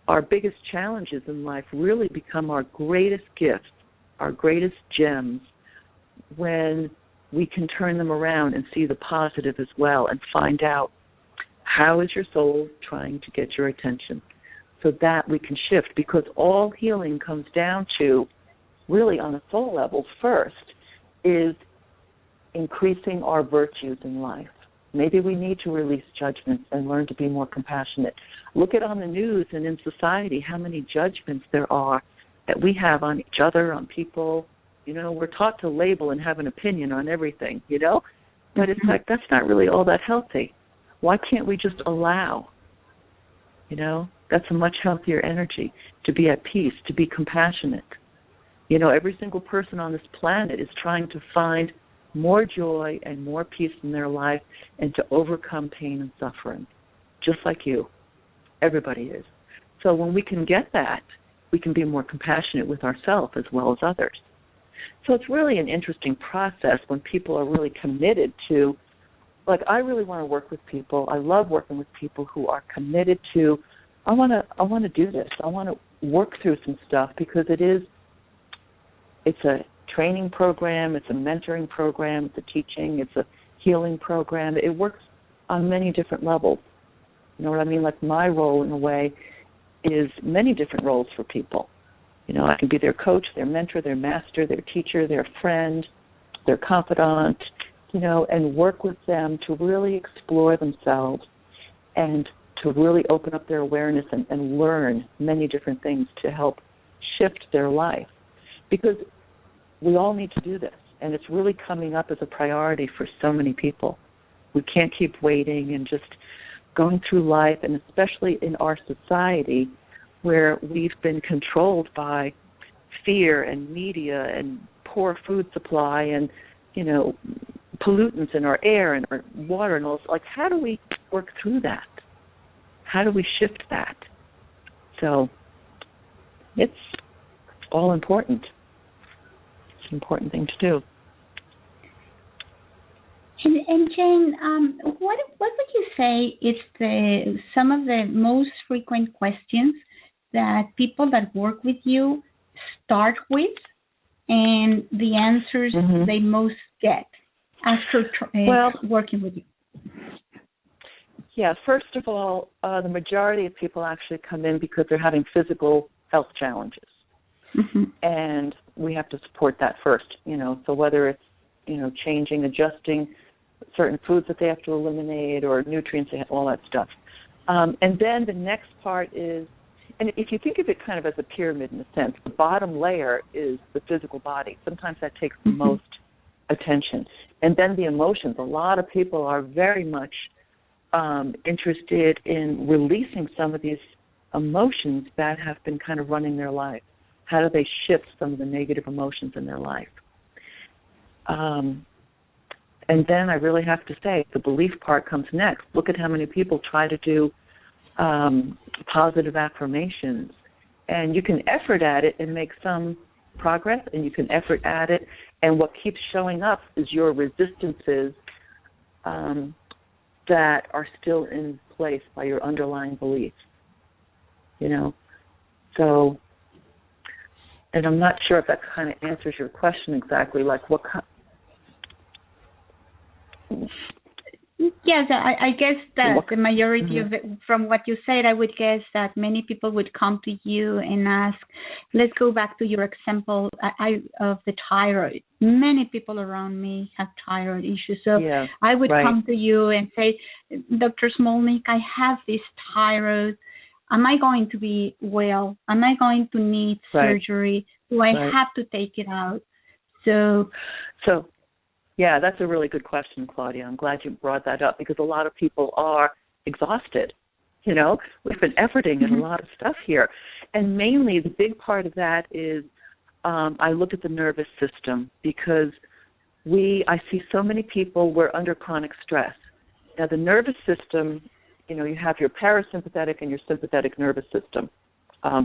Our biggest challenges in life really become our greatest gifts, our greatest gems, when we can turn them around and see the positive as well and find out how is your soul trying to get your attention, so that we can shift, because all healing comes down to, really on a soul level first, is increasing our virtues in life. Maybe we need to release judgments and learn to be more compassionate. Look at on the news and in society how many judgments there are that we have on each other, on people. You know, we're taught to label and have an opinion on everything, you know? But it's like, that's not really all that healthy. Why can't we just allow? You know, that's a much healthier energy, to be at peace, to be compassionate. You know, every single person on this planet is trying to find more joy and more peace in their life and to overcome pain and suffering, just like you. Everybody is. So when we can get that, we can be more compassionate with ourselves as well as others. So it's really an interesting process when people are really committed to, like, I really want to work with people. I love working with people who are committed to, I want to do this. I want to work through some stuff, because it's a training program, it's a mentoring program, it's a teaching, it's a healing program. It works on many different levels. You know what I mean? Like, my role, in a way, is many different roles for people. You know, I can be their coach, their mentor, their master, their teacher, their friend, their confidant, you know, and work with them to really explore themselves and to really open up their awareness and learn many different things to help shift their life. Because we all need to do this, and it's really coming up as a priority for so many people. We can't keep waiting and just going through life, and especially in our society where we've been controlled by fear and media and poor food supply and, you know, pollutants in our air and our water and all. Like, how do we work through that? How do we shift that? So it's all important. It's an important thing to do. And Jane, what would you say is some of the most frequent questions that people that work with you start with, and the answers they most get after working with you? Yeah, first of all, the majority of people actually come in because they're having physical health challenges. And we have to support that first, you know, so whether it's, you know, changing, adjusting certain foods that they have to eliminate or nutrients, all that stuff. And then the next part is, and if you think of it kind of as a pyramid in a sense, the bottom layer is the physical body. Sometimes that takes the most attention. And then the emotions. A lot of people are very much interested in releasing some of these emotions that have been kind of running their life. How do they shift some of the negative emotions in their life? And then I really have to say, the belief part comes next. Look at how many people try to do positive affirmations. And you can effort at it and make some progress, and you can effort at it, and what keeps showing up is your resistances that are still in place by your underlying beliefs, you know. So, and I'm not sure if that kind of answers your question exactly, like what kind. Yes, I guess that the majority of it, from what you said, I would guess that many people would come to you and ask, let's go back to your example of the thyroid. Many people around me have thyroid issues. So I would come to you and say, Dr. Smolnik, I have this thyroid. Am I going to be well? Am I going to need surgery? Do I have to take it out? So yeah, that's a really good question, Claudia. I'm glad you brought that up, because a lot of people are exhausted. You know, we've been efforting in a lot of stuff here. And mainly the big part of that is I look at the nervous system, because I see so many people, we're under chronic stress. Now, the nervous system, you have your parasympathetic and your sympathetic nervous system.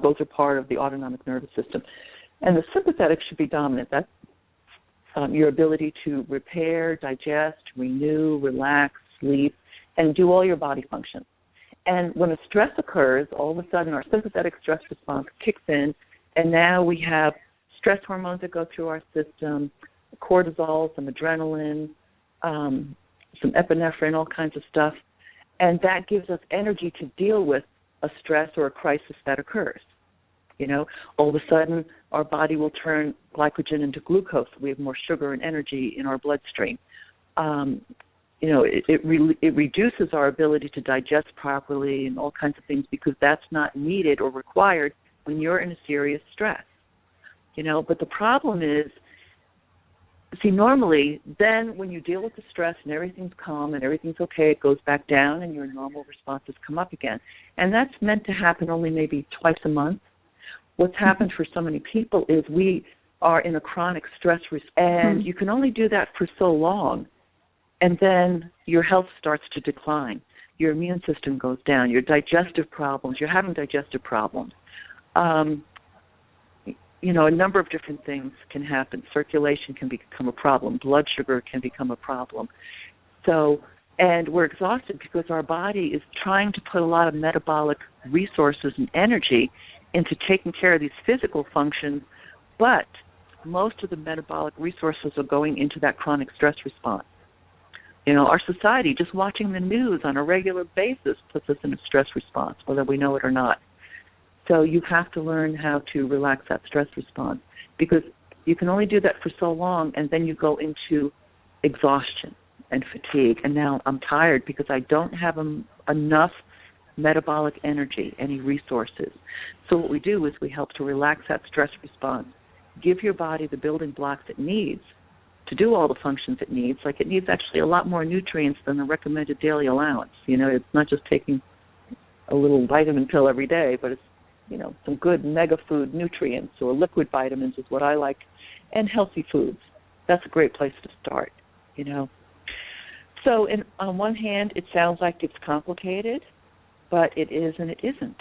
Both are part of the autonomic nervous system. And the sympathetic should be dominant. That's your ability to repair, digest, renew, relax, sleep, and do all your body functions. And when a stress occurs, all of a sudden our sympathetic stress response kicks in, and now we have stress hormones that go through our system, cortisol, some adrenaline, some epinephrine, all kinds of stuff. And that gives us energy to deal with a stress or a crisis that occurs. All of a sudden our body will turn glycogen into glucose. We have more sugar and energy in our bloodstream. It reduces our ability to digest properly and all kinds of things because that's not needed or required when you're in a serious stress. But the problem is, normally then when you deal with the stress and everything's calm and everything's okay, it goes back down and your normal responses come up again. And that's meant to happen only maybe twice a month. What's happened for so many people is we are in a chronic stress response, and you can only do that for so long. And then your health starts to decline. Your immune system goes down. Your digestive problems, you're having digestive problems. A number of different things can happen. Circulation can become a problem. Blood sugar can become a problem. And we're exhausted because our body is trying to put a lot of metabolic resources and energy into taking care of these physical functions, but most of the metabolic resources are going into that chronic stress response. Our society, just watching the news on a regular basis, puts us in a stress response, whether we know it or not. So you have to learn how to relax that stress response because you can only do that for so long, and then you go into exhaustion and fatigue. And now I'm tired because I don't have enough metabolic energy, any resources. So what we do is we help to relax that stress response, give your body the building blocks it needs to do all the functions it needs. Like it needs actually a lot more nutrients than the recommended daily allowance. It's not just taking a little vitamin pill every day, but it's, some good mega food nutrients or liquid vitamins is what I like, and healthy foods. That's a great place to start, So on one hand, it sounds like it's complicated, but it is and it isn't,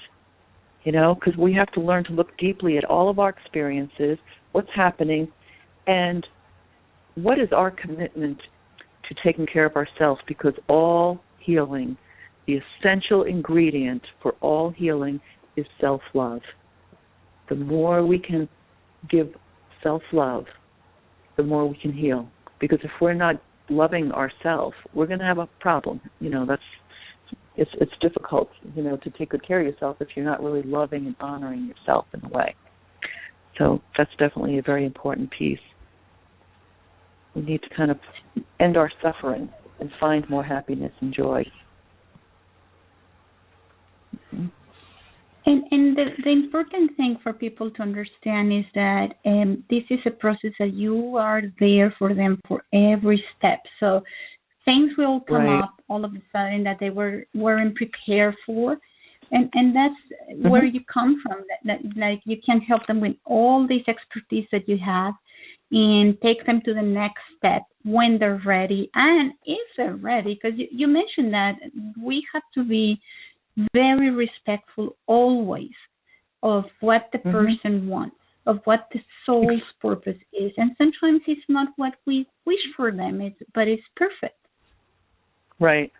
because we have to learn to look deeply at all of our experiences, what's happening, and what is our commitment to taking care of ourselves, because all healing, the essential ingredient for all healing is self-love. The more we can give self-love, the more we can heal. Because if we're not loving ourselves, we're going to have a problem. It's difficult, to take good care of yourself if you're not really loving and honoring yourself in a way. So that's definitely a very important piece. We need to kind of end our suffering and find more happiness and joy. Mm-hmm. And the important thing for people to understand is that this is a process that you are there for them for every step. So things will come up all of a sudden that they weren't prepared for. And that's where you come from, that like you can help them with all this expertise that you have and take them to the next step when they're ready and if they're ready. Because you mentioned that we have to be very respectful always of what the person wants, of what the soul's purpose is. And sometimes it's not what we wish for them, but it's perfect. Right.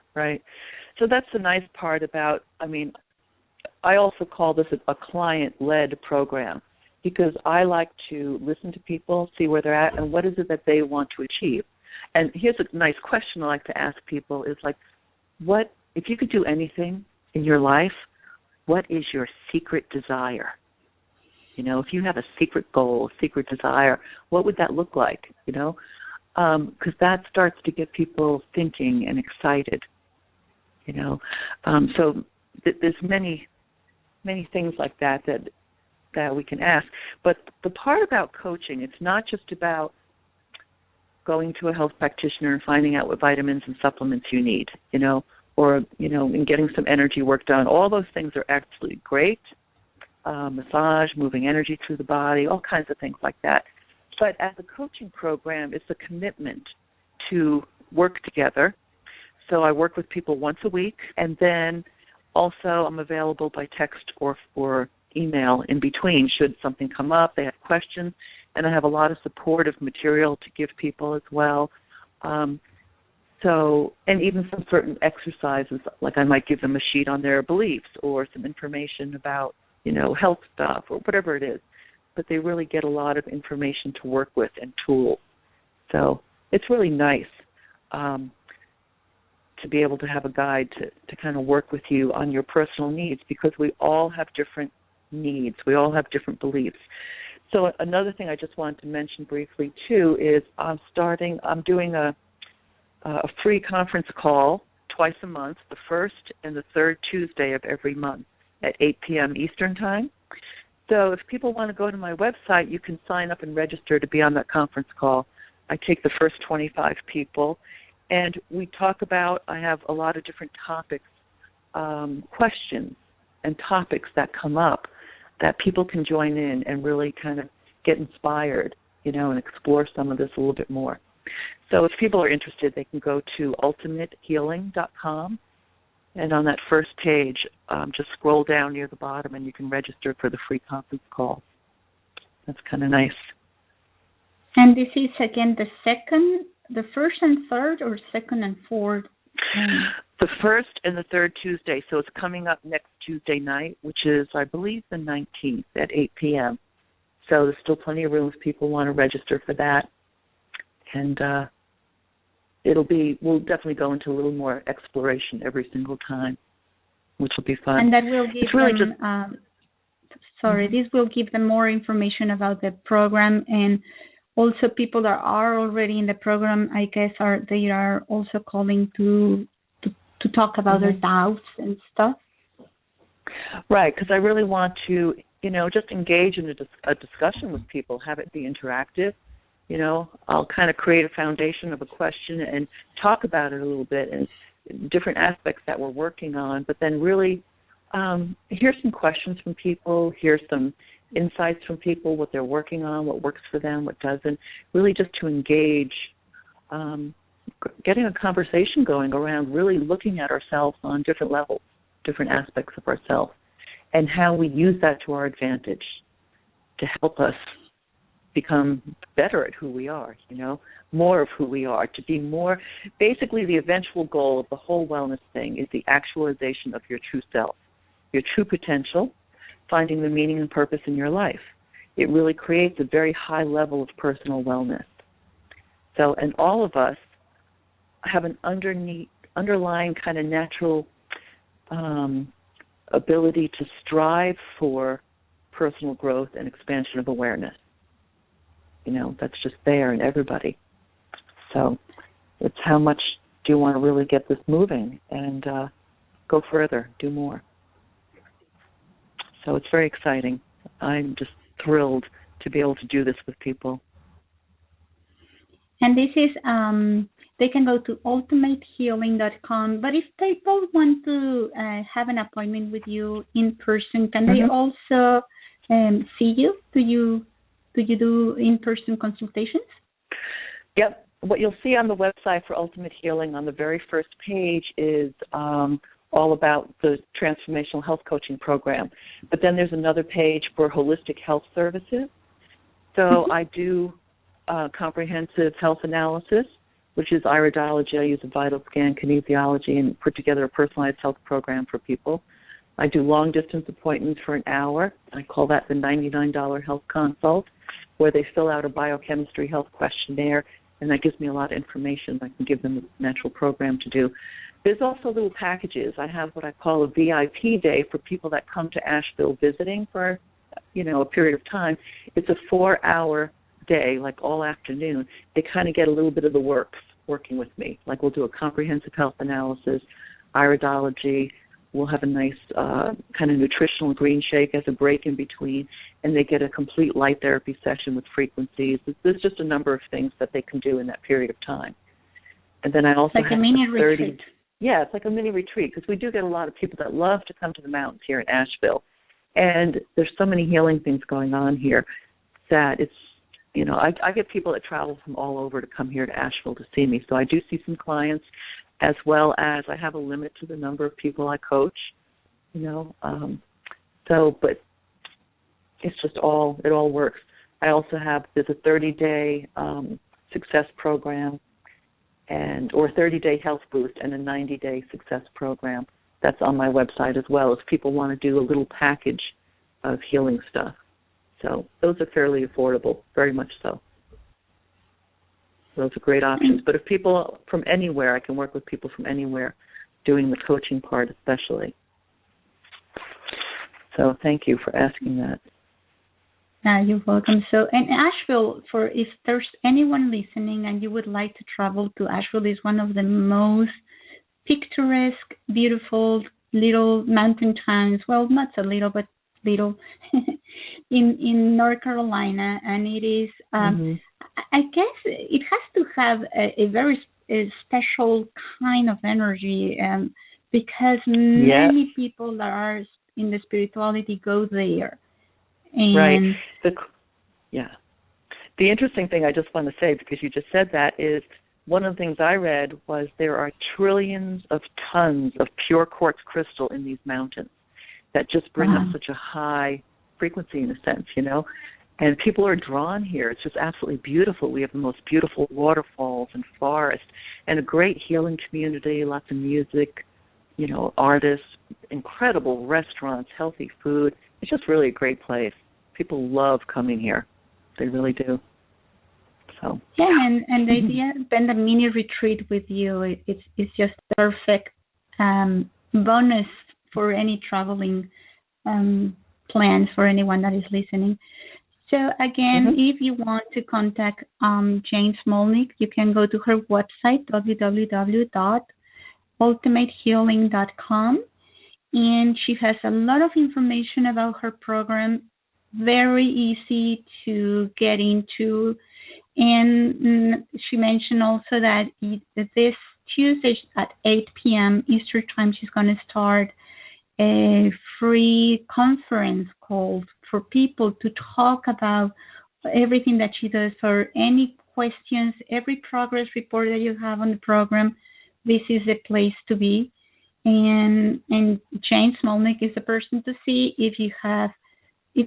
So that's the nice part about, I also call this a client-led program because I like to listen to people, see where they're at, and what is it that they want to achieve. And here's a nice question I like to ask people is like, what, if you could do anything in your life, what is your secret desire? If you have a secret goal, a secret desire, what would that look like? Because that starts to get people thinking and excited. So there's many things like that we can ask. But the part about coaching, it's not just about going to a health practitioner and finding out what vitamins and supplements you need, or, and getting some energy work done. All those things are absolutely great. Massage, moving energy through the body, all kinds of things like that. But as a coaching program, it's a commitment to work together. So I work with people once a week, and then also I'm available by text or email in between should something come up, they have questions, and I have a lot of supportive material to give people as well. And even some certain exercises, like I might give them a sheet on their beliefs or some information about, health stuff or whatever it is. But they really get a lot of information to work with and tools. So it's really nice to be able to have a guide to kind of work with you on your personal needs, because we all have different needs. We all have different beliefs. So another thing I just wanted to mention briefly, too, is I'm doing a free conference call twice a month, the first and the third Tuesday of every month at 8 p.m. Eastern Time. So if people want to go to my website, you can sign up and register to be on that conference call. I take the first 25 people, and we talk about, I have a lot of different topics, questions and topics that come up that people can join in and really kind of get inspired, and explore some of this a little bit more. So if people are interested, they can go to ultimatehealing.com, and on that first page, just scroll down near the bottom and you can register for the free conference call. That's kind of nice. And this is, again, the first and third, or second and fourth? The first and the third Tuesday. So it's coming up next Tuesday night, which is, I believe, the 19th at 8 p.m. So there's still plenty of room if people want to register for that. And we'll definitely go into a little more exploration every single time, which will be fun. And that will give this will give them more information about the program, and also people that are already in the program, I guess, they are also calling to talk about their doubts and stuff. Right, because I really want to, just engage in a discussion with people, have it be interactive. I'll kind of create a foundation of a question and talk about it a little bit and different aspects that we're working on, but then really hear some questions from people, hear some insights from people, what they're working on, what works for them, what doesn't, really just to engage, getting a conversation going around really looking at ourselves on different levels, different aspects of ourselves, and how we use that to our advantage to help us become better at who we are, more of who we are, to be more. Basically, the eventual goal of the whole wellness thing is the actualization of your true self, your true potential, finding the meaning and purpose in your life. It really creates a very high level of personal wellness. So, and all of us have an underlying kind of natural ability to strive for personal growth and expansion of awareness. That's just there in everybody. So it's how much do you want to really get this moving and go further, do more. So it's very exciting. I'm just thrilled to be able to do this with people. And this is, they can go to ultimatehealing.com, but if people want to have an appointment with you in person, can they also see you? Do you do in-person consultations? Yep. What you'll see on the website for Ultimate Healing on the very first page is all about the Transformational Health Coaching Program. But then there's another page for holistic health services. So I do comprehensive health analysis, which is iridology. I use a vital scan, kinesiology, and put together a personalized health program for people. I do long-distance appointments for an hour. I call that the $99 health consult, where they fill out a biochemistry health questionnaire, and that gives me a lot of information. I can give them a natural program to do. There's also little packages. I have what I call a VIP day for people that come to Asheville visiting for, a period of time. It's a 4-hour day, like all afternoon. They kind of get a little bit of the works working with me. Like we'll do a comprehensive health analysis, iridology. We'll have a nice kind of nutritional green shake as a break in between, and they get a complete light therapy session with frequencies. There's just a number of things that they can do in that period of time. And then I also have a mini retreat. Yeah, it's like a mini retreat, because we do get a lot of people that love to come to the mountains here in Asheville. And there's so many healing things going on here that I get people that travel from all over to come here to Asheville to see me. So I do see some clients, as well as I have a limit to the number of people I coach, but it's just it all works. I also there's a 30-day success program or a 30-day health boost and a 90-day success program. That's on my website as well if people want to do a little package of healing stuff. So those are fairly affordable, very much so. Those are great options. But if people from anywhere, I can work with people from anywhere doing the coaching part especially. So thank you for asking that. You're welcome. So, in Asheville, if there's anyone listening and you would like to travel to Asheville, is one of the most picturesque, beautiful little mountain towns. Well, not so little, but little in North Carolina, and it is. I guess it has to have a very special kind of energy, because many people that are in the spirituality go there. And right. The interesting thing I just want to say, because you just said that, is one of the things I read was there are trillions of tons of pure quartz crystal in these mountains that just bring up such a high frequency in a sense, and people are drawn here. It's just absolutely beautiful. We have the most beautiful waterfalls and forests and a great healing community, lots of music, artists, incredible restaurants, healthy food. It's just really a great place. People love coming here. They really do. So and the idea of spend a mini retreat with you, it's just perfect bonus for any traveling plans for anyone that is listening. So again, if you want to contact Jane Smolnik, you can go to her website, www.ultimatehealing.com, and she has a lot of information about her program, very easy to get into. And she mentioned also that this Tuesday at 8 p.m. Eastern Time, she's going to start a free conference call for people to talk about everything that she does, or any questions, every progress report that you have on the program. This is the place to be. And Jane Smolnik is the person to see if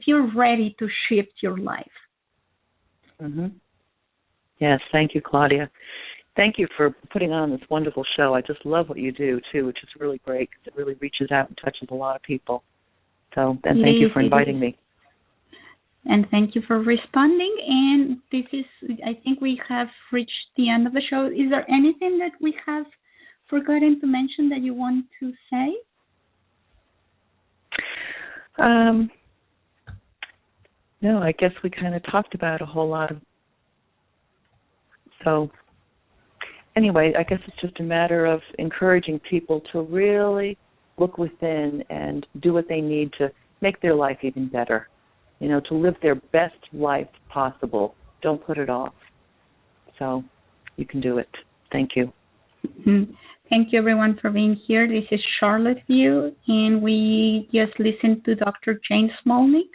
you're ready to shift your life. Yes, thank you, Claudia. Thank you for putting on this wonderful show. I just love what you do, too, which is really great because it really reaches out and touches a lot of people. So, and thank you for inviting me. And thank you for responding. And I think we have reached the end of the show. Is there anything that we have forgotten to mention that you want to say? No, I guess we kind of talked about a whole lot of. So anyway, I guess it's just a matter of encouraging people to really look within and do what they need to make their life even better, to live their best life possible. Don't put it off. So you can do it. Thank you. Thank you, everyone, for being here. This is Charlotte View, and we just listened to Dr. Jane Smolnik,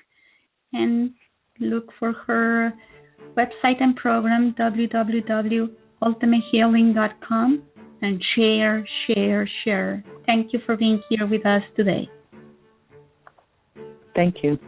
and look for her website and program, www.ultimatehealing.com, and share. Thank you for being here with us today. Thank you.